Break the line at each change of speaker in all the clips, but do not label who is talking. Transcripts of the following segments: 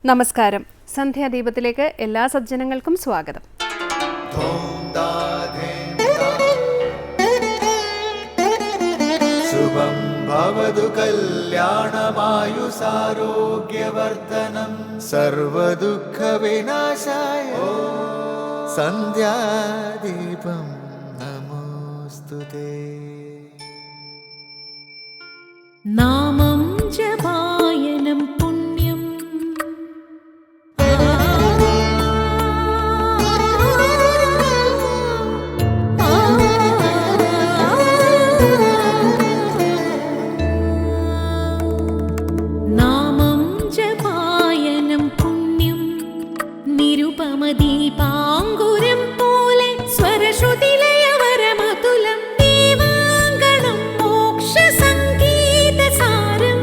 നമസ്കാരം. സന്ധ്യാദീപത്തിലേക്ക് എല്ലാ സജ്ജനങ്ങൾക്കും സ്വാഗതം.
ശുഭം ഭവതു കല്യാണമായുസാരോഗ്യവർദ്ധനം സർവദുഃഖ വിനാശായ സന്ധ്യാദീപം നമോസ്തുതേ.
നാമം ജപായനം പുണ്യം നാമം ജപായനം പുണ്യം നിരുപമദീപാങ്കുരം പോലെ സ്വരശ്രുതിലയവരമതുലം ദീവാങ്കണം മോക്ഷസംഗീതസാരം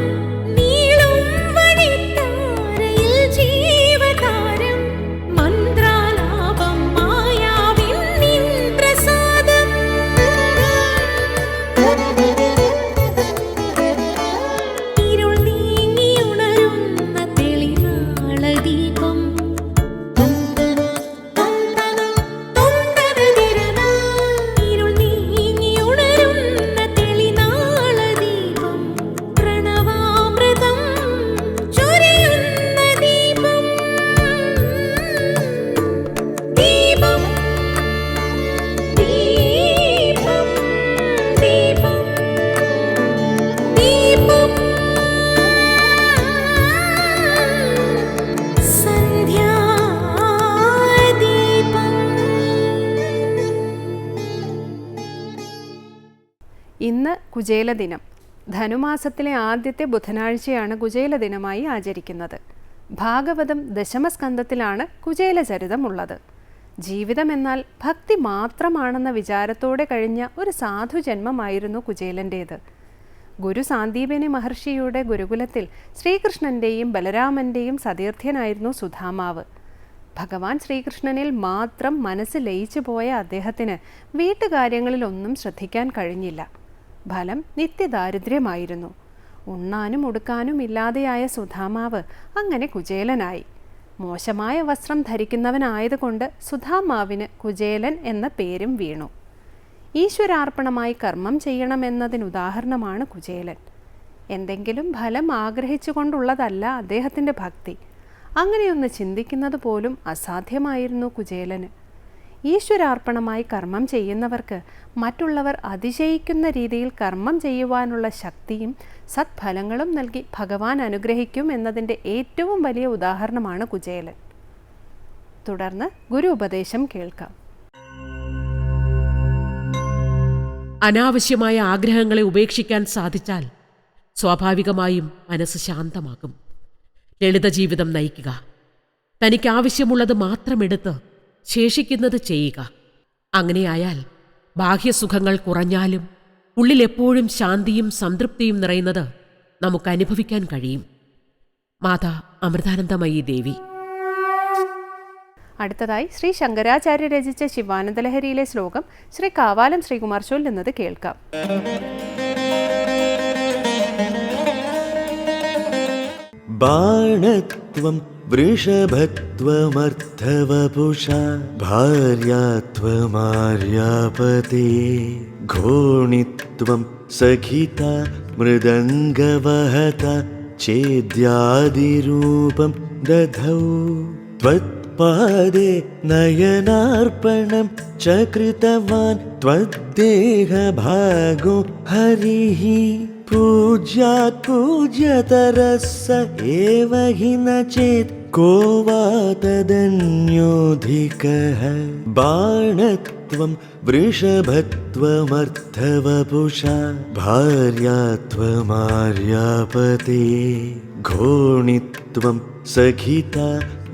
നീളും വഴിത്താരയിൽ ജീവതാരം മന്ത്രാലാപം മായാവിൻ നിൻ പ്രസാദം ഇരുൾ നീങ്ങിയുണരുന്ന തെളിനാളദീപം ഇരുൾ നീങ്ങിയുണരുന്ന തെളിനാളദീപം പ്രണവാമൃതം ചൊരിയുന്ന ദീപം ദീപം ദീപം ദീപം ദീപം
ഇന്ന് കുചേല ദിനം. ധനുമാസത്തിലെ ആദ്യത്തെ ബുധനാഴ്ചയാണ് കുചേല ദിനമായി ആചരിക്കുന്നത്. ഭാഗവതം ദശമസ്കന്ധത്തിലാണ് കുചേല ചരിതം ഉള്ളത്. ജീവിതം എന്നാൽ ഭക്തി മാത്രമാണെന്ന വിചാരത്തോടെ കഴിഞ്ഞ ഒരു സാധുജന്മമായിരുന്നു കുചേലൻ്റേത്. ഗുരു സാന്ദീപനി മഹർഷിയുടെ ഗുരുകുലത്തിൽ ശ്രീകൃഷ്ണൻ്റെയും ബലരാമൻ്റെയും സതീർത്ഥ്യനായിരുന്നു സുധാമാവ്. ഭഗവാൻ ശ്രീകൃഷ്ണനിൽ മാത്രം മനസ്സ് ലയിച്ചു പോയ അദ്ദേഹത്തിന് വീട്ടുകാര്യങ്ങളിലൊന്നും ശ്രദ്ധിക്കാൻ കഴിഞ്ഞില്ല. ഫലം നിത്യദാരിദ്ര്യമായിരുന്നു. ഉണ്ണാനും ഉടുക്കാനും ഇല്ലാതെയായ സുധാമാവ് അങ്ങനെ കുചേലനായി. മോശമായ വസ്ത്രം ധരിക്കുന്നവനായതുകൊണ്ട് സുധാമാവിന് കുചേലൻ എന്ന പേരും വീണു. ഈശ്വരാർപ്പണമായി കർമ്മം ചെയ്യണമെന്നതിനുദാഹരണമാണ് കുചേലൻ. എന്തെങ്കിലും ഫലം ആഗ്രഹിച്ചുകൊണ്ടുള്ളതല്ല അദ്ദേഹത്തിൻ്റെ ഭക്തി. അങ്ങനെയൊന്ന് ചിന്തിക്കുന്നത് പോലും അസാധ്യമായിരുന്നു കുചേലന്. ഈശ്വരാർപ്പണമായി കർമ്മം ചെയ്യുന്നവർക്ക് മറ്റുള്ളവർ അതിശയിക്കുന്ന രീതിയിൽ കർമ്മം ചെയ്യുവാനുള്ള ശക്തിയും സത്ഫലങ്ങളും നൽകി ഭഗവാൻ അനുഗ്രഹിക്കും എന്നതിൻ്റെ ഏറ്റവും വലിയ ഉദാഹരണമാണ് കുചേലൻ. തുടർന്ന് ഗുരു ഉപദേശം കേൾക്കാം.
അനാവശ്യമായ ആഗ്രഹങ്ങളെ ഉപേക്ഷിക്കാൻ സാധിച്ചാൽ സ്വാഭാവികമായും മനസ്സ് ശാന്തമാകും. ലളിത ജീവിതം നയിക്കുക, തനിക്ക് ആവശ്യമുള്ളത് മാത്രമെടുത്ത് ശേഷിക്കുന്നത് ചെയ്യുക. അങ്ങനെയായാൽ ബാഹ്യസുഖങ്ങൾ കുറഞ്ഞാലും ഉള്ളിലെപ്പോഴും ശാന്തിയും സംതൃപ്തിയും നിറയുന്നത് നമുക്ക് അനുഭവിക്കാൻ കഴിയും. മാതാ അമൃതാനന്ദമയി ദേവി.
അടുത്തതായി ശ്രീ ശങ്കരാചാര്യ രചിച്ച ശിവാനന്ദലഹരിയിലെ ശ്ലോകം ശ്രീ കാവാലം ശ്രീകുമാർ ചൊല്ലുന്നത് കേൾക്കാം.
ബാണത്വം വൃഷഭത്വമർത്ഥവപുഷാ ഭാര്യാത്വമാര്യാപതേ ഘോണിത്വം സഖിത മൃദംഗവഹത ചേദ്യാദിരൂപം ദധൗ ത്വത്പാദേ നയനാർപ്പണം ച കൃതവാൻ ത്വദ്ദേഹഭാഗോ ഹരിഃ പൂജ്യാത് പൂജ്യതരസ്സ ഏവ ഹി ന ചേത് കോ വാ തദന്യോധികഃ ബാണത്വം വൃഷഭത്വമർത്ഥവപുഷാ ഭാര്യാത്വമാര്യാപതേ ഘോണിത്വം സഖിത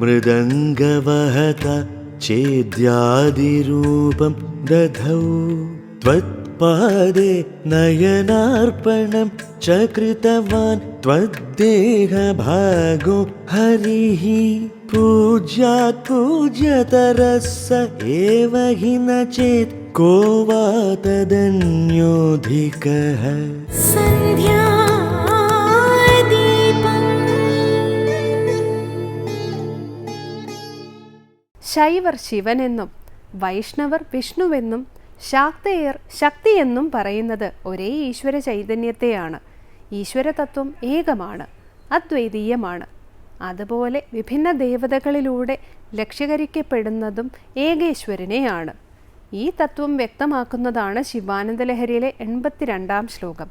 മൃദംഗവഹത ചേദ്യാദിരൂപം ദധൗ ത്വത്പാദേ നയനാർപ്പണം ച കൃതവാൻ ത്വദ്ദേഹഭാഗോ ഹരിഃ പൂജ്യാത് പൂജ്യതരസ്സ ഏവ ഹി ന ചേത് കോ വാ തദന്യോധികഃ.
ശൈവർ ശിവനെന്നും വൈഷ്ണവർ വിഷ്ണുവെന്നും ശാക്തേയർ ശക്തിയെന്നും പറയുന്നത് ഒരേ ഈശ്വര ചൈതന്യത്തെയാണ്. ഈശ്വരതത്വം ഏകമാണ്, അദ്വൈതീയമാണ്. അതുപോലെ വിഭിന്ന ദേവതകളിലൂടെ ലക്ഷ്യകരിക്കപ്പെടുന്നതും ഏകേശ്വരനെയാണ്. ഈ തത്വം വ്യക്തമാക്കുന്നതാണ് ശിവാനന്ദലഹരിയിലെ 82-ാം ശ്ലോകം.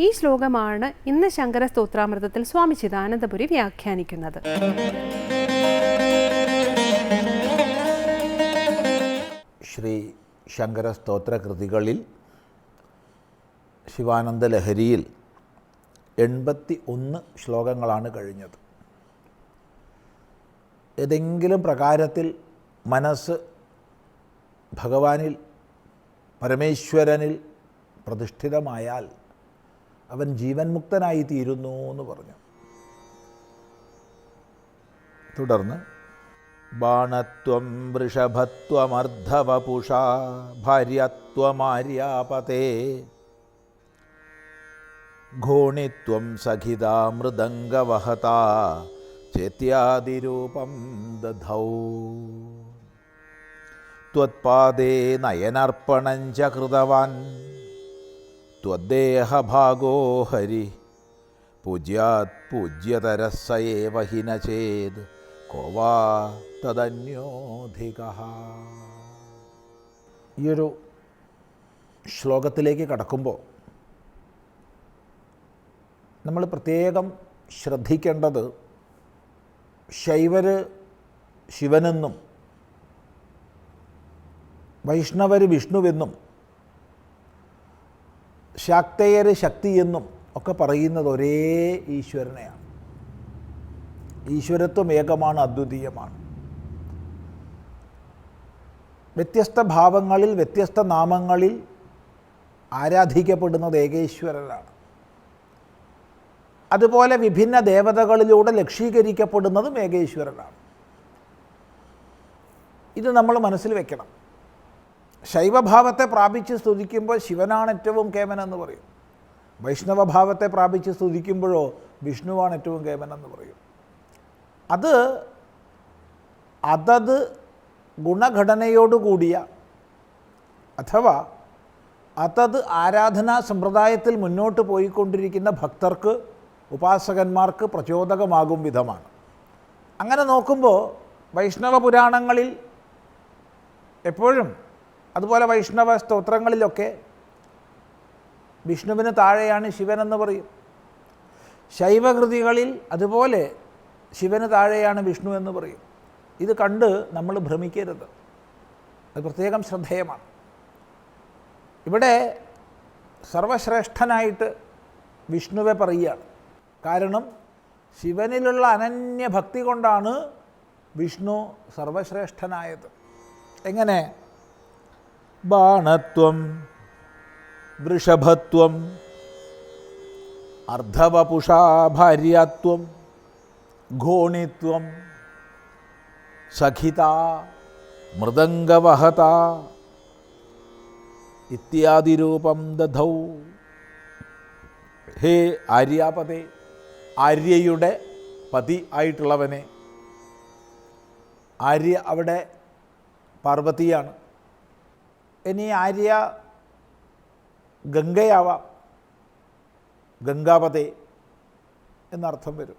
ഈ ശ്ലോകമാണ് ഇന്ന് ശങ്കര സ്തോത്രാമൃതത്തിൽ സ്വാമി ചിദാനന്ദപുരി വ്യാഖ്യാനിക്കുന്നത്.
ശ്രീ ശങ്കര സ്തോത്രകൃതികളിൽ ശിവാനന്ദലഹരിയിൽ 81 ശ്ലോകങ്ങളാണ് കഴിഞ്ഞത്. ഏതെങ്കിലും പ്രകാരത്തിൽ മനസ്സ് ഭഗവാനിൽ, പരമേശ്വരനിൽ പ്രതിഷ്ഠിതമായാൽ അവൻ ജീവൻ മുക്തനായി തീരുന്നു എന്ന് പറഞ്ഞു. തുടർന്ന് ബാണത്വം വൃഷഭത്വമർദ്ധവപുഷാ ഭാര്യത്വമാര്യാപതേ ഘോണിത്വം സഖിതാ മൃദംഗവഹതാ ചേത്യാദിരൂപം ദധൗ ത്വത്പാദേ നയനർപ്പണം ച കൃതവാൻ ത്വദ്ദേഹഭാഗോ ഹരി പൂജ്യാത് പൂജ്യതരഃ സ ഏവ ഹി ന ചേത് കോവാ തദന്യോധികഃ. ഈയൊരു ശ്ലോകത്തിലേക്ക് കടക്കുമ്പോൾ നമ്മൾ പ്രത്യേകം ശ്രദ്ധിക്കേണ്ടത് ശൈവര് ശിവനെന്നും വൈഷ്ണവർ വിഷ്ണുവെന്നും ശാക്തേയർ ശക്തിയെന്നും ഒക്കെ പറയുന്നത് ഒരേ ഈശ്വരനെയാണ്. ഈശ്വരത്വം ഏകമാണ്, അദ്വിതീയമാണ്. വ്യത്യസ്ത ഭാവങ്ങളിൽ വ്യത്യസ്ത നാമങ്ങളിൽ ആരാധിക്കപ്പെടുന്നത് ഏകേശ്വരനാണ്. അതുപോലെ വിഭിന്ന ദേവതകളിലൂടെ ലക്ഷീകരിക്കപ്പെടുന്നതും ഏകേശ്വരനാണ്. ഇത് നമ്മൾ മനസ്സിൽ വെക്കണം. ശൈവഭാവത്തെ പ്രാപിച്ച് സ്തുതിക്കുമ്പോൾ ശിവനാണ് ഏറ്റവും കേമനെന്ന് പറയും. വൈഷ്ണവഭാവത്തെ പ്രാപിച്ച് സ്തുതിക്കുമ്പോഴോ വിഷ്ണുവാണ് ഏറ്റവും കേമനെന്ന് പറയും. അത് അതത് ഗുണഘടനയോടുകൂടിയ അഥവാ അതത് ആരാധനാ സമ്പ്രദായത്തിൽ മുന്നോട്ട് പോയിക്കൊണ്ടിരിക്കുന്ന ഭക്തർക്ക്, ഉപാസകന്മാർക്ക് പ്രചോദകമാകും വിധമാണ്. അങ്ങനെ നോക്കുമ്പോൾ വൈഷ്ണവ പുരാണങ്ങളിൽ എപ്പോഴും, അതുപോലെ വൈഷ്ണവ സ്തോത്രങ്ങളിലൊക്കെ വിഷ്ണുവിന് താഴെയാണ് ശിവനെന്ന് പറയും. ശൈവകൃതികളിൽ അതുപോലെ ശിവന് താഴെയാണ് വിഷ്ണു എന്ന് പറയും. ഇത് കണ്ട് നമ്മൾ ഭ്രമിക്കരുത്, അത് പ്രത്യേകം ശ്രദ്ധേയമാണ്. ഇവിടെ സർവശ്രേഷ്ഠനായിട്ട് വിഷ്ണുവെ പറയുകയാണ്. കാരണം ശിവനിലുള്ള അനന്യഭക്തി കൊണ്ടാണ് വിഷ്ണു സർവശ്രേഷ്ഠനായത്. എങ്ങനെ? ബാണത്വം വൃഷഭത്വം അർദ്ധവപുഷാ ഭാര്യത്വം ഘോണിത്വം സഖിതാ മൃദംഗവഹതാ ഇത്യാദിരൂപം ദധൗ. ഹേ ആര്യാപതേ, ആര്യയുടെ പതി ആയിട്ടുള്ളവനെ. ആര്യ അവിടെ പാർവതിയാണ്. ഇനി ആര്യ ഗംഗയാവാം, ഗംഗാപതേ എന്നർത്ഥം വരും.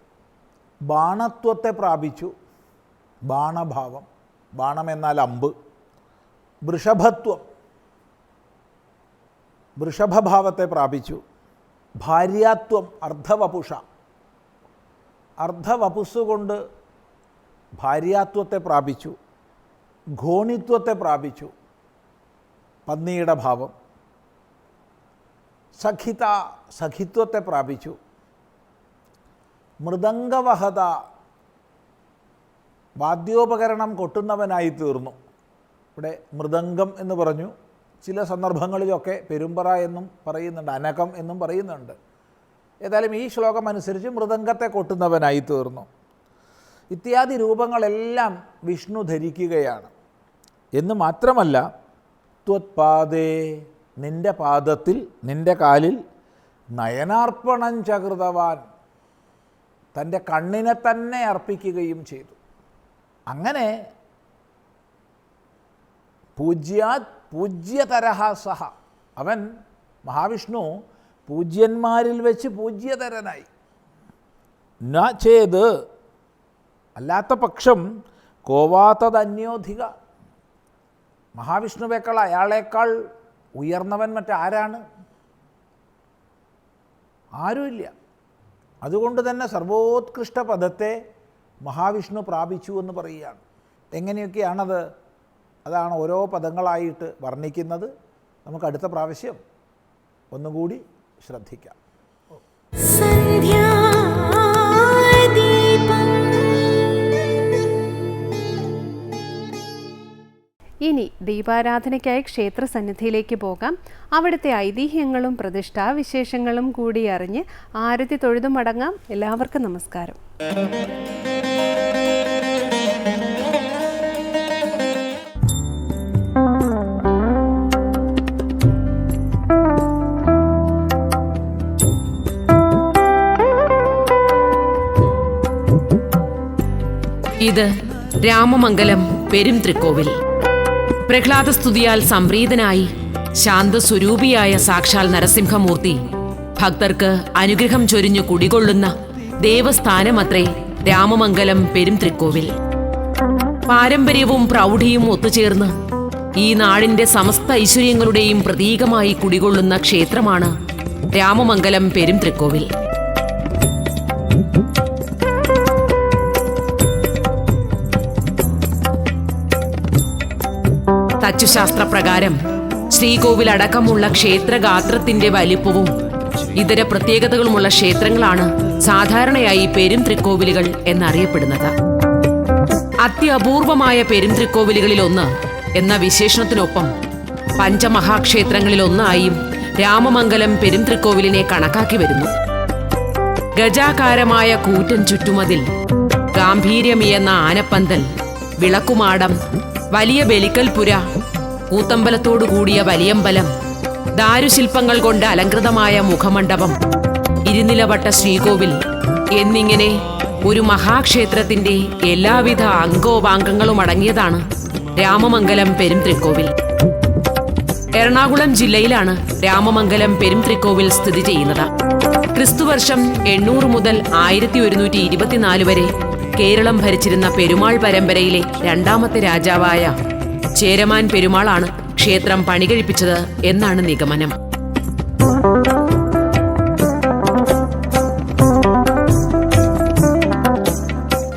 ബാണത്വത്തെ പ്രാപിച്ചു, ബാണഭാവം, ബാണം എന്നാൽ അമ്പ്. വൃഷഭത്വം, വൃഷഭഭാവത്തെ പ്രാപിച്ചു. ഭാര്യാത്വം അർദ്ധവപുഷ, അർദ്ധവപുസ്സുകൊണ്ട് ഭാര്യാത്വത്തെ പ്രാപിച്ചു. ഘോണിത്വത്തെ പ്രാപിച്ചു, പന്നിയുടെ ഭാവം. സഖിത, സഖിത്വത്തെ പ്രാപിച്ചു. മൃദംഗവഹത, വാദ്യോപകരണം കൊട്ടുന്നവനായി തീർന്നു. ഇവിടെ മൃദംഗം എന്ന് പറഞ്ഞു. ചില സന്ദർഭങ്ങളിലൊക്കെ പെരുമ്പറ എന്നും പറയുന്നുണ്ട്, അനകം എന്നും പറയുന്നുണ്ട്. ഏതായാലും ഈ ശ്ലോകം അനുസരിച്ച് മൃദംഗത്തെ കൊട്ടുന്നവനായി തീർന്നു. ഇത്യാദി രൂപങ്ങളെല്ലാം വിഷ്ണു ധരിക്കുകയാണ്. എന്ന് മാത്രമല്ല, ത്വത്പാദേ, നിൻ്റെ പാദത്തിൽ, നിൻ്റെ കാലിൽ നയനാർപ്പണം ചകൃതവാൻ, തൻ്റെ കണ്ണിനെ തന്നെ അർപ്പിക്കുകയും ചെയ്തു. അങ്ങനെ പൂജ്യാത് പൂജ്യതരഹ സഹ. അവൻ മഹാവിഷ്ണു പൂജ്യന്മാരിൽ വെച്ച് പൂജ്യതരനായി. ന ചേത് അല്ലാത്ത പക്ഷം കോവാത്തതന്യോധിക. മഹാവിഷ്ണുവേക്കാൾ അയാളേക്കാൾ ഉയർന്നവൻ മറ്റാരാണ്? ആരുമില്ല. അതുകൊണ്ട് തന്നെ സർവോത്കൃഷ്ട പദത്തെ മഹാവിഷ്ണു പ്രാപിച്ചു എന്ന് പറയുകയാണ്. എങ്ങനെയൊക്കെയാണത്? അതാണ് ഓരോ പദങ്ങളായിട്ട് വർണ്ണിക്കുന്നത്. നമുക്ക് അടുത്ത പ്രാവശ്യം ഒന്നുകൂടി ശ്രദ്ധിക്കാം.
ഇനി ദീപാരാധനയ്ക്കായി ക്ഷേത്ര സന്നിധിയിലേക്ക് പോകാം. അവിടുത്തെ ഐതിഹ്യങ്ങളും പ്രതിഷ്ഠാവിശേഷങ്ങളും കൂടി അറിഞ്ഞ് ആരതി തൊഴുതു മടങ്ങാം. എല്ലാവർക്കും നമസ്കാരം.
ഇത് രാമമംഗലം പെരുംത്രിക്കോവിൽ. പ്രഹ്ലാദസ്തുതിയാൽ സംപ്രീതനായി ശാന്തസ്വരൂപിയായ സാക്ഷാൽ നരസിംഹമൂർത്തി ഭക്തർക്ക് അനുഗ്രഹം ചൊരിഞ്ഞു കുടികൊള്ളുന്ന ദേവസ്ഥാനമത്രേ രാമമംഗലം പെരുംത്രിക്കോവിൽ. പാരമ്പര്യവും പ്രൗഢിയും ഒത്തുചേർന്ന് ഈ നാടിന്റെ സമസ്ത ഐശ്വര്യങ്ങളുടെയും പ്രതീകമായി കുടികൊള്ളുന്ന ക്ഷേത്രമാണ് രാമമംഗലം പെരുംത്രിക്കോവിൽ. തച്ചുശാസ്ത്രപ്രകാരം ശ്രീകോവിലടക്കമുള്ള ക്ഷേത്രഗാത്രത്തിന്റെ വലിപ്പവും ഇതര പ്രത്യേകതകളുമുള്ള ക്ഷേത്രങ്ങളാണ് സാധാരണയായി പെരുംത്രിക്കോവിലുകൾ എന്നറിയപ്പെടുന്നത്. അത്യപൂർവമായ പെരുംത്രിക്കോവിലുകളിലൊന്ന് എന്ന വിശേഷണത്തിനൊപ്പം പഞ്ചമഹാക്ഷേത്രങ്ങളിലൊന്നായും രാമമംഗലം പെരുംത്രിക്കോവിലിനെ കണക്കാക്കി വരുന്നു. ഗജാകാരമായ കൂറ്റൻ ചുറ്റുമതിൽ, ഗാംഭീര്യമിയെന്ന ആനപ്പന്തൽ, വിളക്കുമാടം, വലിയ ബലിക്കൽപുര, കൂത്തമ്പലത്തോടു കൂടിയ വലിയമ്പലം, ദാരുശില്പങ്ങൾ കൊണ്ട് അലങ്കൃതമായ മുഖമണ്ഡപം, ഇരുനിലവട്ട ശ്രീകോവിൽ എന്നിങ്ങനെ ഒരു മഹാക്ഷേത്രത്തിന്റെ എല്ലാവിധ അംഗോപാംഗങ്ങളും അടങ്ങിയതാണ് രാമമംഗലം പെരുംത്രിക്കോവിൽ. എറണാകുളം ജില്ലയിലാണ് രാമമംഗലം പെരുംത്രിക്കോവിൽ സ്ഥിതി ചെയ്യുന്നത്. ക്രിസ്തുവർഷം 800 മുതൽ 1124 വരെ കേരളം ഭരിച്ചിരുന്ന പെരുമാൾ പരമ്പരയിലെ രണ്ടാമത്തെ രാജാവായ ചേരമാൻ പെരുമാളാണ് ക്ഷേത്രം പണികഴിപ്പിച്ചത് എന്നാണ് നിഗമനം.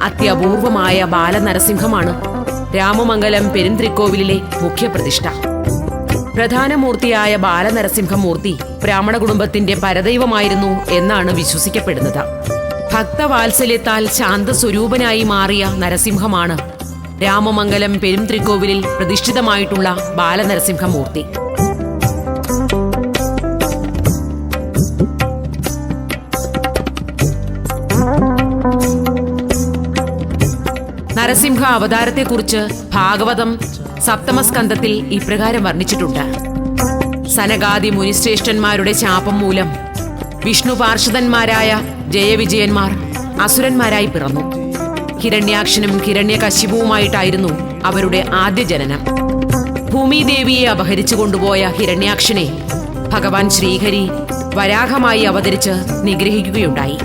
അത്യപൂർവമായ ബാലനരസിംഹമാണ് രാമമംഗലം പെരുംത്രിക്കോവിലിലെ മുഖ്യപ്രതിഷ്ഠ. പ്രധാനമൂർത്തിയായ ബാലനരസിംഹമൂർത്തി ബ്രാഹ്മണ കുടുംബത്തിന്റെ പരദൈവമായിരുന്നു എന്നാണ് വിശ്വസിക്കപ്പെടുന്നത്. ഭക്തവാത്സല്യത്താൽ ശാന്തസ്വരൂപനായി മാറിയ നരസിംഹമാണ് രാമമംഗലം പെരുംത്രിക്കോവിലിൽ പ്രതിഷ്ഠിതമായിട്ടുള്ള ബാലനരസിംഹമൂർത്തി. നരസിംഹ അവതാരത്തെക്കുറിച്ച് ഭാഗവതം സപ്തമസ്കന്ധത്തിൽ ഇപ്രകാരം വർണ്ണിച്ചിട്ടുണ്ട്. സനകാദി മുനിശ്രേഷ്ഠന്മാരുടെ ശാപം മൂലം വിഷ്ണു പാർഷദന്മാരായ ജയവിജയന്മാർ അസുരന്മാരായി പിറന്നു. ഹിരണ്യാക്ഷനും ഹിരണ്യകശിപുവുമായിട്ടായിരുന്നു അവരുടെ ആദ്യ ജനനം. ഭൂമിദേവിയെ അപഹരിച്ചു കൊണ്ടുപോയ ഹിരണ്യാക്ഷനെ ഭഗവാൻ ശ്രീഹരി വരാഹമായി അവതരിച്ച് നിഗ്രഹിക്കുകയുണ്ടായി.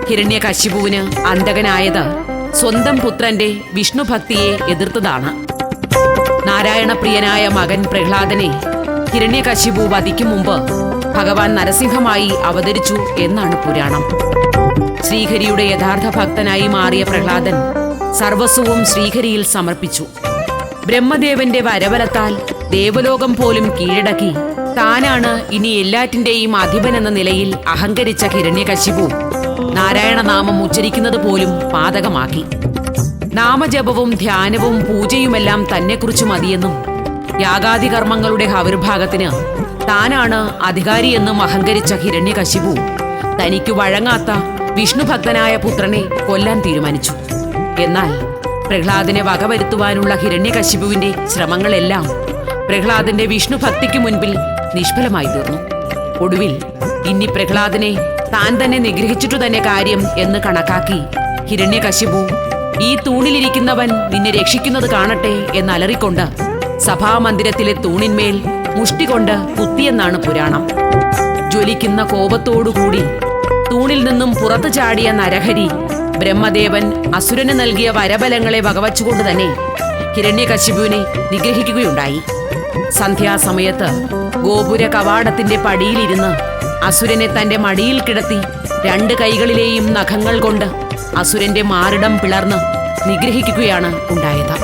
ഹിരണ്യകശിപുവിന് അന്തകനായത് സ്വന്തം പുത്രന്റെ വിഷ്ണുഭക്തിയെ എതിർത്തതാണ്. നാരായണപ്രിയനായ മകൻ പ്രഹ്ലാദനെ ഹിരണ്യകശിപു വധിക്കും മുമ്പ് ഭഗവാൻ നരസിംഹമായി അവതരിച്ചു എന്നാണ് പുരാണം. ശ്രീഹരിയുടെ യഥാർത്ഥ ഭക്തനായി മാറിയ പ്രഹ്ലാദൻ സർവസ്വവും ശ്രീഹരിയിൽ സമർപ്പിച്ചു. ബ്രഹ്മദേവന്റെ വരവലത്താൽ ദേവലോകം പോലും കീഴടക്കി താനാണ് ഇനി എല്ലാറ്റിന്റെയും അധിപനെന്ന നിലയിൽ അഹങ്കരിച്ച ഹിരണ്യകശിപു നാരായണനാമം ഉച്ചരിക്കുന്നത് പോലും പാതകമാക്കി. നാമജപവും ധ്യാനവും പൂജയുമെല്ലാം തന്നെക്കുറിച്ച് മതിയെന്നും യാഗാദി കർമ്മങ്ങളുടെ ഹവിർഭാഗത്തിന് താനാണ് അധികാരിയെന്നും അഹങ്കരിച്ച ഹിരണ്യകശിപു തനിക്ക് വഴങ്ങാത്ത വിഷ്ണുഭക്തനായ പുത്രനെ കൊല്ലാൻ തീരുമാനിച്ചു. എന്നാൽ പ്രഹ്ലാദനെ വകവരുത്തുവാനുള്ള ഹിരണ്യകശിപുവിന്റെ ശ്രമങ്ങളെല്ലാം പ്രഹ്ലാദന്റെ വിഷ്ണുഭക്തിക്ക് മുൻപിൽ നിഷ്ഫലമായി തീർന്നു. ഒടുവിൽ ഇനി പ്രഹ്ലാദനെ താൻ തന്നെ നിഗ്രഹിച്ചിട്ടു തന്നെ കാര്യം എന്ന് കണക്കാക്കി ഹിരണ്യകശിപു ഈ തൂണിലിരിക്കുന്നവൻ നിന്നെ രക്ഷിക്കുന്നത് കാണട്ടെ എന്നലറിക്കൊണ്ട് സഭാമന്ദിരത്തിലെ തൂണിന്മേൽ മുഷ്ടി കൊണ്ട് കുത്തിയെന്നാണ് പുരാണം. ജ്വലിക്കുന്ന കോപത്തോടുകൂടി തൂണിൽ നിന്നും പുറത്തു ചാടിയ നരഹരി ബ്രഹ്മദേവൻ അസുരന് നൽകിയ വരബലങ്ങളെ വകവച്ചുകൊണ്ട് തന്നെ ഹിരണ്യകശിപുവിനെ നിഗ്രഹിക്കുകയുണ്ടായി. സന്ധ്യാസമയത്ത് ഗോപുര കവാടത്തിന്റെ പടിയിലിരുന്ന് അസുരനെ തന്റെ മടിയിൽ കിടത്തി 2 കൈകളിലെയും നഖങ്ങൾ കൊണ്ട് അസുരന്റെ മാറിടം പിളർന്ന് നിഗ്രഹിക്കുകയാണ് ഉണ്ടായത്.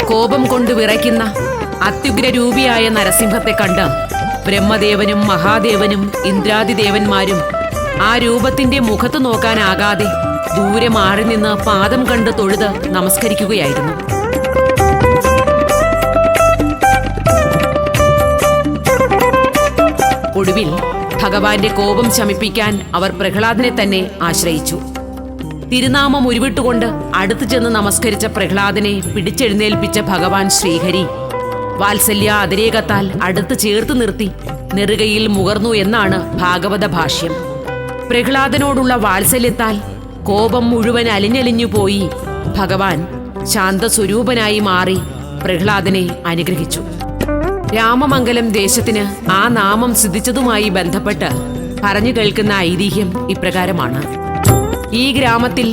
കോപം കൊണ്ട് വിറയ്ക്കുന്ന അത്യുഗ്രരൂപിയായ നരസിംഹത്തെ കണ്ട് ബ്രഹ്മദേവനും മഹാദേവനും ഇന്ദ്രാദിദേവന്മാരും ആ രൂപത്തിന്റെ മുഖത്ത് നോക്കാനാകാതെ ദൂരെ മാറി നിന്ന് പാദം കണ്ട് തൊഴുത് നമസ്കരിക്കുകയായിരുന്നു. ഒടുവിൽ ഭഗവാന്റെ കോപം ശമിപ്പിക്കാൻ അവർ പ്രഹ്ലാദനെ തന്നെ ആശ്രയിച്ചു. തിരുനാമം ഉരുവിട്ടുകൊണ്ട് അടുത്തു ചെന്ന് നമസ്കരിച്ച പ്രഹ്ലാദനെ പിടിച്ചെഴുന്നേൽപ്പിച്ച ഭഗവാൻ ശ്രീഹരി വാത്സല്യ അതിരേകത്താൽ അടുത്ത് ചേർത്ത് നിർത്തി നെറുകയിൽ മുകർന്നു എന്നാണ് ഭാഗവത ഭാഷ്യം. പ്രഹ്ലാദനോടുള്ള വാത്സല്യത്താൽ കോപം മുഴുവൻ അലിഞ്ഞലിഞ്ഞു പോയി ഭഗവാൻ ശാന്തസ്വരൂപനായി മാറി പ്രഹ്ലാദനെ അനുഗ്രഹിച്ചു. രാമമംഗലം ദേശത്തിന് ആ നാമം സിദ്ധിച്ചതുമായി ബന്ധപ്പെട്ട് പറഞ്ഞു കേൾക്കുന്ന ഐതിഹ്യം ഇപ്രകാരമാണ്. ഈ ഗ്രാമത്തിൽ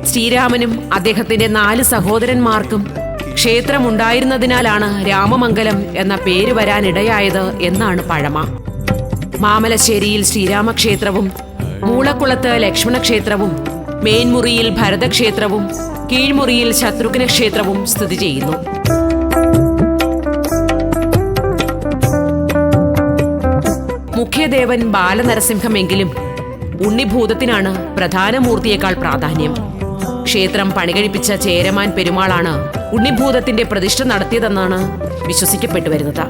ശ്രീരാമനും അദ്ദേഹത്തിന്റെ 4 സഹോദരന്മാർക്കും ക്ഷേത്രമുണ്ടായിരുന്നതിനാലാണ് രാമമംഗലം എന്ന പേര് വരാനിടയായത് എന്നാണ് പഴമ. മാമലശ്ശേരിയിൽ ശ്രീരാമക്ഷേത്രവും മൂളക്കുളത്ത് ലക്ഷ്മണക്ഷേത്രവും മേൻമുറിയിൽ ഭരതക്ഷേത്രവും കീഴ്മുറിയിൽ ശത്രുഘ്ന ക്ഷേത്രവും സ്ഥിതി ചെയ്യുന്നു. മുഖ്യദേവൻ ബാലനരസിംഹമെങ്കിലും ഉണ്ണിഭൂതത്തിനാണ് പ്രധാന മൂർത്തിയേക്കാൾ പ്രാധാന്യം. ക്ഷേത്രം പണികഴിപ്പിച്ച ചേരമാൻ പെരുമാളാണ് ഉണ്ണിഭൂതത്തിന്റെ പ്രതിഷ്ഠ നടത്തിയതെന്നാണ് വിശ്വസിക്കപ്പെട്ടു വരുന്നത്.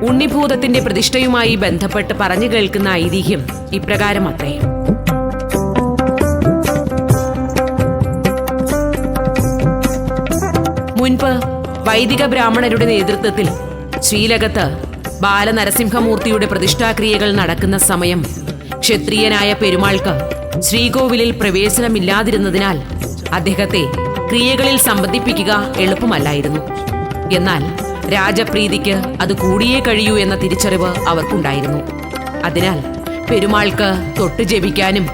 ഉണ്ണിഭൂതത്തിന്റെ പ്രതിഷ്ഠയുമായി ബന്ധപ്പെട്ട് പറഞ്ഞു കേൾക്കുന്ന ഐതിഹ്യം ഇപ്രകാരമത്രേ. മുൻപ് വൈദിക ബ്രാഹ്മണരുടെ നേതൃത്വത്തിൽ ശ്രീലകത്ത് ബാലനരസിംഹമൂർത്തിയുടെ പ്രതിഷ്ഠാക്രിയകൾ നടക്കുന്ന സമയം ക്ഷത്രിയനായ പെരുമാൾക്ക് ശ്രീകോവിലിൽ പ്രവേശനമില്ലാതിരുന്നതിനാൽ അദ്ദേഹത്തെ ക്രിയകളിൽ സംബന്ധിപ്പിക്കുക എളുപ്പമല്ലായിരുന്നു. എന്നാൽ രാജപ്രീതിക്ക് അത് കൂടിയേ കഴിയൂ എന്ന തിരിച്ചറിവ് അവർക്കുണ്ടായിരുന്നു. അതിനാൽ പെരുമാൾക്ക് തൊട്ടു ജപിക്കാനും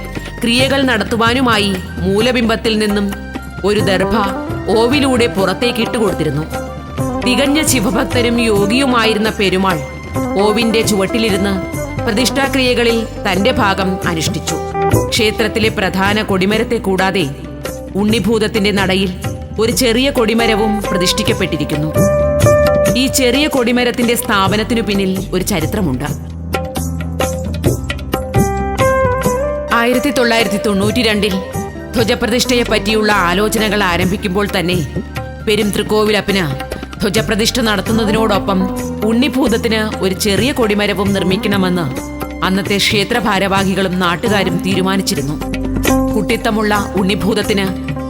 ക്രിയകൾ നടത്തുവാനുമായി മൂലബിംബത്തിൽ നിന്നും ഒരു ദർഭ ഓവിലൂടെ പുറത്തേക്ക് ഇട്ടുകൊടുത്തിരുന്നു. തികഞ്ഞ ശിവഭക്തനും യോഗിയുമായിരുന്ന പെരുമാൾ ഓവിന്റെ ചുവട്ടിലിരുന്ന് പ്രതിഷ്ഠാക്രിയകളിൽ തന്റെ ഭാഗം അനുഷ്ഠിച്ചു. ക്ഷേത്രത്തിലെ പ്രധാന കൊടിമരത്തെ കൂടാതെ ഉണ്ണിഭൂതത്തിന്റെ നടയിൽ ഒരു ചെറിയ കൊടിമരവും പ്രതിഷ്ഠിക്കപ്പെട്ടിരിക്കുന്നു. ഈ ചെറിയ കൊടിമരത്തിന്റെ സ്ഥാപനത്തിനു പിന്നിൽ ഒരു ചരിത്രമുണ്ട്. 1992 ധ്വജപ്രതിഷ്ഠയെ പറ്റിയുള്ള ആലോചനകൾ ആരംഭിക്കുമ്പോൾ തന്നെ പെരുംതൃക്കോവിലപ്പന് ധ്വജപ്രതിഷ്ഠ നടത്തുന്നതിനോടൊപ്പം ഉണ്ണിഭൂതത്തിന് ഒരു ചെറിയ കൊടിമരവും നിർമ്മിക്കണമെന്ന് അന്നത്തെ ക്ഷേത്ര ഭാരവാഹികളും നാട്ടുകാരും തീരുമാനിച്ചിരുന്നു. കുട്ടിത്തമുള്ള ഉണ്ണിഭൂതത്തിന്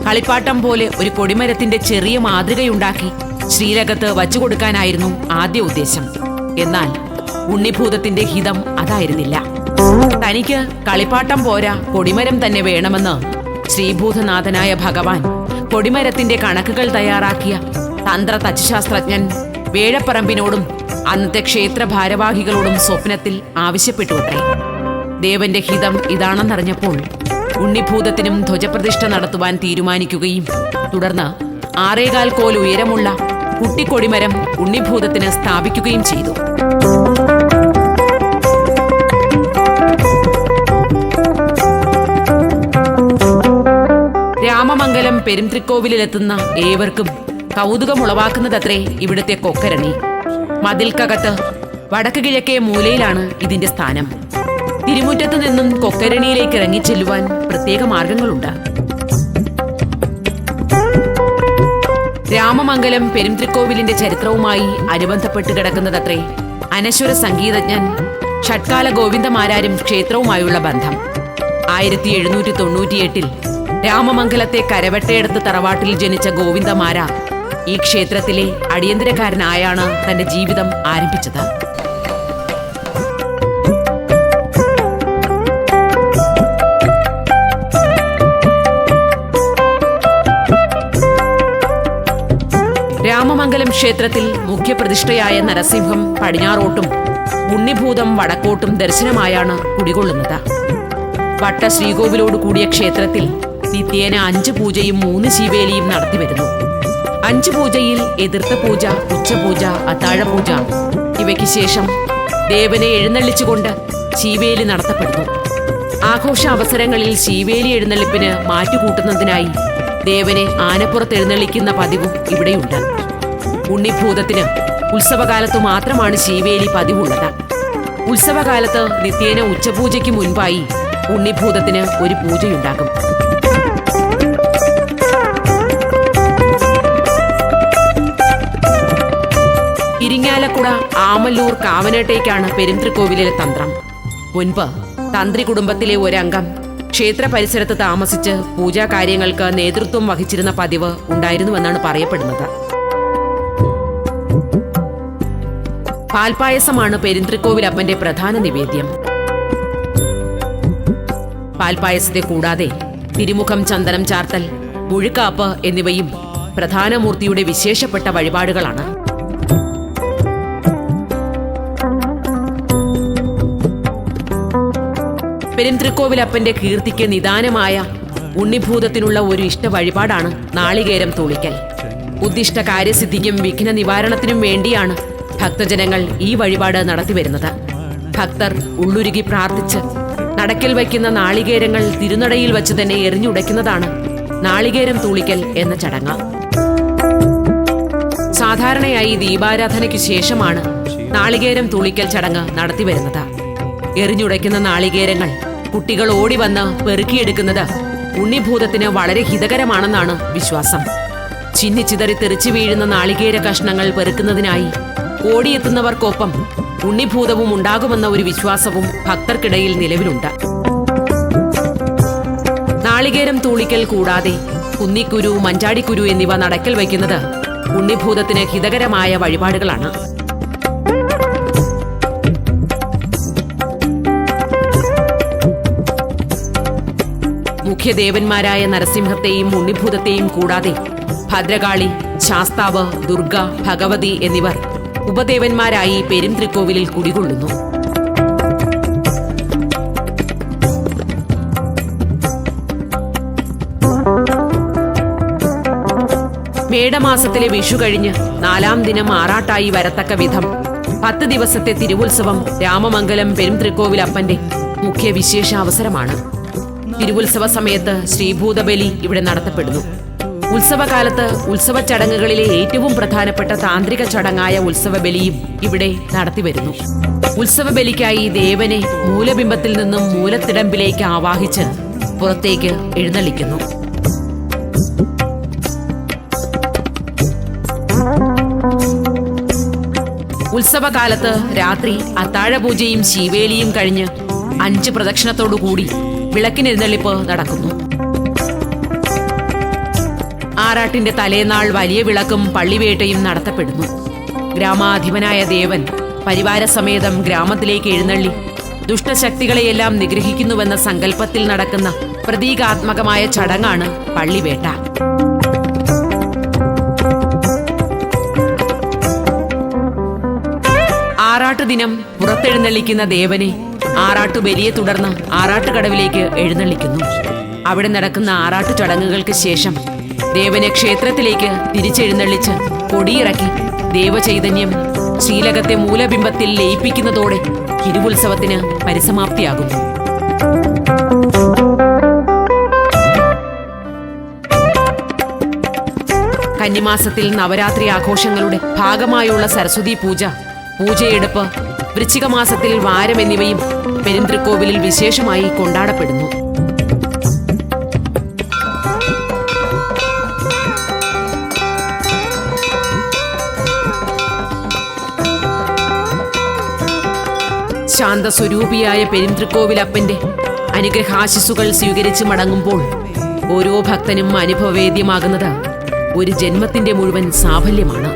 കളിപ്പാട്ടം പോലെ ഒരു കൊടിമരത്തിന്റെ ചെറിയ മാതൃകയുണ്ടാക്കി ശ്രീലകത്ത് വച്ചുകൊടുക്കാനായിരുന്നു ആദ്യ ഉദ്ദേശം. എന്നാൽ ഉണ്ണിഭൂതത്തിന്റെ ഹിതം അതായിരുന്നില്ല. തനിക്ക് കളിപ്പാട്ടം പോരാ, കൊടിമരം തന്നെ വേണമെന്ന് ശ്രീഭൂതനാഥനായ ഭഗവാൻ കൊടിമരത്തിന്റെ കണക്കുകൾ തയ്യാറാക്കിയ തന്ത്ര തച്ചുശാസ്ത്രജ്ഞൻ വേഴപ്പറമ്പിനോടും അന്നത്തെ ക്ഷേത്ര ഭാരവാഹികളോടും സ്വപ്നത്തിൽ ആവശ്യപ്പെട്ടുവട്ടെ. ദേവന്റെ ഹിതം ഇതാണെന്നറിഞ്ഞപ്പോൾ ഉണ്ണിഭൂതത്തിനും ധ്വജപ്രതിഷ്ഠ നടത്തുവാൻ തീരുമാനിക്കുകയും തുടർന്ന് 6.25 കോൽ ഉയരമുള്ള കുട്ടിക്കൊടിമരം ഉണ്ണിഭൂതത്തിന് സ്ഥാപിക്കുകയും ചെയ്തു. രാമമംഗലം പെരുംതൃക്കോവിലെത്തുന്ന ഏവർക്കും കൗതുകമുളവാക്കുന്നതത്രേ ഇവിടുത്തെ കൊക്കരണി. മതിൽക്കകത്ത് വടക്ക് കിഴക്കേ മൂലയിലാണ് ഇതിന്റെ സ്ഥാനം. തിരുമുറ്റത്തു നിന്നും കൊക്കരണിയിലേക്ക് ഇറങ്ങിച്ചെല്ലുവാൻ പ്രത്യേക മാർഗങ്ങളുണ്ട്. രാമമംഗലം പെരുംതൃക്കോവിലിന്റെ ചരിത്രവുമായി അനുബന്ധപ്പെട്ട് കിടക്കുന്നതത്രേ അനശ്വര സംഗീതജ്ഞൻ ഷഡ്കാല ഗോവിന്ദമാരാരും ക്ഷേത്രവുമായുള്ള ബന്ധം. 1798 രാമമംഗലത്തെ കരവട്ടയെടുത്ത് തറവാട്ടിൽ ജനിച്ച ഗോവിന്ദമാരാർ ഈ ക്ഷേത്രത്തിലെ അടിയന്തരക്കാരനായാണ് തന്റെ ജീവിതം ആരംഭിച്ചത്. രാമമംഗലം ക്ഷേത്രത്തിൽ മുഖ്യപ്രതിഷ്ഠയായ നരസിംഹം പടിഞ്ഞാറോട്ടും ഉണ്ണിഭൂതം വടക്കോട്ടും ദർശനമായാണ് കുടികൊള്ളുന്നത്. വട്ട ശ്രീകോവിലോട് കൂടിയ ക്ഷേത്രത്തിൽ നിത്യേന 5 പൂജയും 3 ശീവേലിയും നടത്തിവരുന്നു. 5 പൂജയിൽ എതിർത്ത പൂജ, ഉച്ചപൂജ, അത്താഴപൂജ ഇവയ്ക്ക് ശേഷം ദേവനെ എഴുന്നള്ളിച്ചുകൊണ്ട് ശീവേലി നടത്തപ്പെടുന്നു. ആഘോഷ അവസരങ്ങളിൽ ശീവേലി എഴുന്നള്ളിപ്പിന് മാറ്റുകൂട്ടുന്നതിനായി ദേവനെ ആനപ്പുറത്ത് എഴുന്നള്ളിക്കുന്ന പതിവും ഇവിടെയുണ്ട്. ഉണ്ണിഭൂതത്തിന് ഉത്സവകാലത്തു മാത്രമാണ് ശീവേലി പതിവുള്ളത്. ഉത്സവകാലത്ത് നിത്യേന ഉച്ചപൂജയ്ക്ക് മുൻപായി ഉണ്ണിഭൂതത്തിന് ഒരു പൂജയുണ്ടാകും. ഇരിങ്ങാലക്കുട ആമല്ലൂർ കാവനേട്ടേക്കാണ് പെരുംതൃക്കോവിലിലെ തന്ത്രം. മുൻപ് തന്ത്രി കുടുംബത്തിലെ ഒരംഗം ക്ഷേത്ര പരിസരത്ത് താമസിച്ച് പൂജാകാര്യങ്ങൾക്ക് നേതൃത്വം വഹിച്ചിരുന്ന പതിവ് ഉണ്ടായിരുന്നുവെന്നാണ് പറയപ്പെടുന്നത്. പാൽപായസമാണ് പെരുംതൃക്കോവിലപ്പന്റെ പ്രധാന നിവേദ്യം. പാൽപായസത്തെ കൂടാതെ തിരുമുഖം, ചന്ദനം ചാർത്തൽ, മുഴുക്കാപ്പ് എന്നിവയും പ്രധാന മൂർത്തിയുടെ വിശേഷപ്പെട്ട വഴിപാടുകളാണ്. പെരുംതൃക്കോവിലപ്പന്റെ കീർത്തിക്ക് നിദാനമായ ഉണ്ണിഭൂതത്തിനുള്ള ഒരു ഇഷ്ട വഴിപാടാണ് നാളികേരം തൂളിക്കൽ. ഉദ്ദിഷ്ട കാര്യസിദ്ധിക്കും വിഘ്ന നിവാരണത്തിനും വേണ്ടിയാണ് ഭക്തജനങ്ങൾ ഈ വഴിപാട് നടത്തിവരുന്നത്. ഭക്തർ ഉള്ളുരുകി പ്രാർത്ഥിച്ച് നടക്കൽ വയ്ക്കുന്ന നാളികേരങ്ങൾ തിരുനടയിൽ വച്ച് തന്നെ എറിഞ്ഞുടയ്ക്കുന്നതാണ് നാളികേരം തൂളിക്കൽ എന്ന ചടങ്ങ്. സാധാരണയായി ദീപാരാധനയ്ക്ക് ശേഷമാണ് നാളികേരം തൂളിക്കൽ ചടങ്ങ് നടത്തിവരുന്നത്. എറിഞ്ഞുടയ്ക്കുന്ന നാളികേരങ്ങൾ കുട്ടികൾ ഓടി വന്ന് പെറുക്കിയെടുക്കുന്നത് ഉണ്ണിഭൂതത്തിന് വളരെ ഹിതകരമാണെന്നാണ് വിശ്വാസം. ചിന്നിച്ചിതറി തെറിച്ചു വീഴുന്ന നാളികേര കഷ്ണങ്ങൾ പെറുക്കുന്നതിനായി ഓടിയെത്തുന്നവർക്കൊപ്പം ഉണ്ണിഭൂതവും ഉണ്ടാകുമെന്ന ഒരു വിശ്വാസവും ഭക്തർക്കിടയിൽ നിലവിലുണ്ട്. നാളികേരം തൂളിക്കൽ കൂടാതെ കുന്നിക്കുരു, മഞ്ചാടിക്കുരു എന്നിവ നടക്കൽ വയ്ക്കുന്നത് ഉണ്ണിഭൂതത്തിന് ഹിതകരമായ വഴിപാടുകളാണ്. മുഖ്യദേവന്മാരായ നരസിംഹത്തെയും ഉണ്ണിഭൂതത്തെയും കൂടാതെ ഭദ്രകാളി, ശാസ്താവ്, ദുർഗ, ഭഗവതി എന്നിവർ ഉപദേവന്മാരായി പെരുംതൃക്കോവിലിൽ കുടികൊള്ളുന്നു. മേടമാസത്തിലെ വിഷു കഴിഞ്ഞ് 4-ാം ദിനം ആറാട്ടായി വരത്തക്ക വിധം 10 ദിവസത്തെ തിരുവുത്സവം രാമമംഗലം പെരുംതൃക്കോവിലപ്പന്റെ മുഖ്യ വിശേഷാവസരമാണ്. തിരുവുത്സവ സമയത്ത് ശ്രീഭൂതബലി ഇവിടെ നടത്തപ്പെടുന്നു. ഉത്സവകാലത്ത് ഉത്സവ ചടങ്ങുകളിലെ ഏറ്റവും പ്രധാനപ്പെട്ട താന്ത്രിക ചടങ്ങായ ഉത്സവബലിയും ഇവിടെ നടത്തിവരുന്നു. ഉത്സവബലിക്കായി ദേവനെ മൂലബിംബത്തിൽ നിന്നും മൂലത്തിടമ്പിലേക്ക് ആവാഹിച്ച് പുറത്തേക്ക് എഴുന്നള്ളിക്കുന്നു. ഉത്സവകാലത്ത് രാത്രി അത്താഴപൂജയും ശീവേലിയും കഴിഞ്ഞ് 5 പ്രദക്ഷിണത്തോടുകൂടി വിളക്കിനെഴുന്നള്ളിപ്പ് നടക്കുന്നു. ആറാട്ടിന്റെ തലേനാൾ വലിയ വിളക്കും പള്ളിവേട്ടയും നടത്തപ്പെടുന്നു. ഗ്രാമാധിപനായ ദേവൻ പരിവാരസമേതം ഗ്രാമത്തിലേക്ക് എഴുന്നള്ളി ദുഷ്ടശക്തികളെയെല്ലാം നിഗ്രഹിക്കുന്നുവെന്ന സങ്കല്പത്തിൽ നടക്കുന്ന പ്രതീകാത്മകമായ ചടങ്ങാണ് പള്ളിവേട്ട. ആറാട്ടു ദിനം പുറത്തെഴുന്നള്ളിക്കുന്ന ദേവനെ ആറാട്ടുബലിയെ തുടർന്ന് ആറാട്ടുകടവിലേക്ക് എഴുന്നള്ളിക്കുന്നു. അവിടെ നടക്കുന്ന ആറാട്ടു ചടങ്ങുകൾക്ക് ശേഷം ദേവനെ ക്ഷേത്രത്തിലേക്ക് തിരിച്ചെഴുന്നള്ളിച്ച് കൊടിയിറക്കി ദേവചൈതന്യം ശ്രീലകത്തെ മൂലബിംബത്തിൽ ലയിപ്പിക്കുന്നതോടെ തിരുവുത്സവത്തിന് പരിസമാപ്തിയാകുന്നു. കന്നിമാസത്തിൽ നവരാത്രി ആഘോഷങ്ങളുടെ ഭാഗമായുള്ള സരസ്വതി പൂജ, പൂജയെടുപ്പ്, വൃശ്ചികമാസത്തിൽ വാരം എന്നിവയും പെരുംതൃക്കോവിലിൽ വിശേഷമായി കൊണ്ടാടപ്പെടുന്നു. ശാന്തസ്വരൂപിയായ പെരുംതൃക്കോവിലപ്പന്റെ അനുഗ്രഹാശിസുകൾ സ്വീകരിച്ച് മടങ്ങുമ്പോൾ ഓരോ ഭക്തനും അനുഭവവേദ്യമാകുന്നത് ഒരു ജന്മത്തിന്റെ മുഴുവൻ സാഫല്യമാണ്.